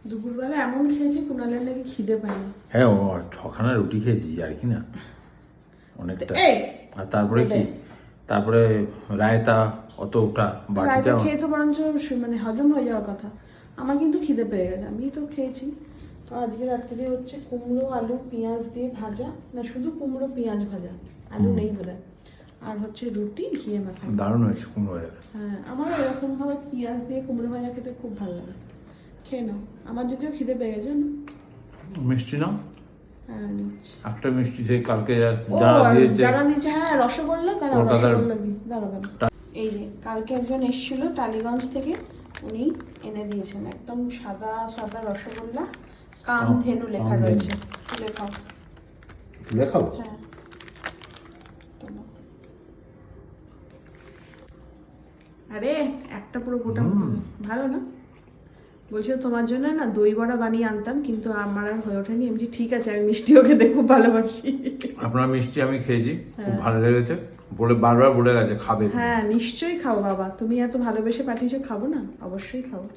দুপুরবেলা এমন খেয়েছি কুণালের নাকি খিদে পায়নি। হ্যাঁ, ও 6খানা রুটি খেয়েছি আর কি না, অনেকটা। আর তারপরে কি, তারপরে রায়তা অতটা বাটিতে রায়তা খেয়ে তো বরঞ্চ মানে হজম হয়ে যাওয়ার কথা। আমার কিন্তু খিদে পেয়ে গেছে, আমি তো খেয়েছি। তো আজকে রাত্রে হচ্ছে কুমড়ো আলু পেঁয়াজ দিয়ে ভাজা, না শুধু কুমড়ো পেঁয়াজ ভাজা, আলু নেই বোধহয়, আর হচ্ছে রুটি ঘিয়ে মাখা। দারুণ হয়েছে কুমড়ো ভাজা। হ্যাঁ, আমার এরকম ভাবে পেঁয়াজ দিয়ে কুমড়ো ভাজা খেতে খুব ভালো লাগে। খেয়ে নাও, আমার যদিও খিদে পেয়ে গেছে না। মিষ্টি নাও। হ্যাঁ নিচ্ছি। একটা মিষ্টি সেই কালকে ও, যারা দিয়েছে, যারা নিচে, হ্যাঁ রসগোল্লা, তারা কলকাতার- রসগোল্লা দিই। দাঁড়া। এই যে কালকে একজন এসেছিল টালিগঞ্জ থেকে, উনি এনে দিয়েছেন একদম সাদা সাদা রসগোল্লা, কামধেনু লেখা রয়েছে। তুলে খাও। তুলে খাও। হ্যাঁ তোলো। আরে একটা পুরো গোটা ভালো না? বলছিল তোমার জন্য না দই বড়া বানিয়ে আনতাম, কিন্তু আমার আর হয়ে ওঠেনি। আমি ঠিক আছে, আমি মিষ্টিও খেতে খুব ভালোবাসি। আপনার মিষ্টি আমি খেয়েছি, খুব ভালো লেগেছে, বলে বারবার বলে গেছে খাবে। হ্যাঁ নিশ্চয়ই খাও বাবা, তুমি এত ভালোবেসে পাঠিয়েছো, খাবো না? অবশ্যই খাবো।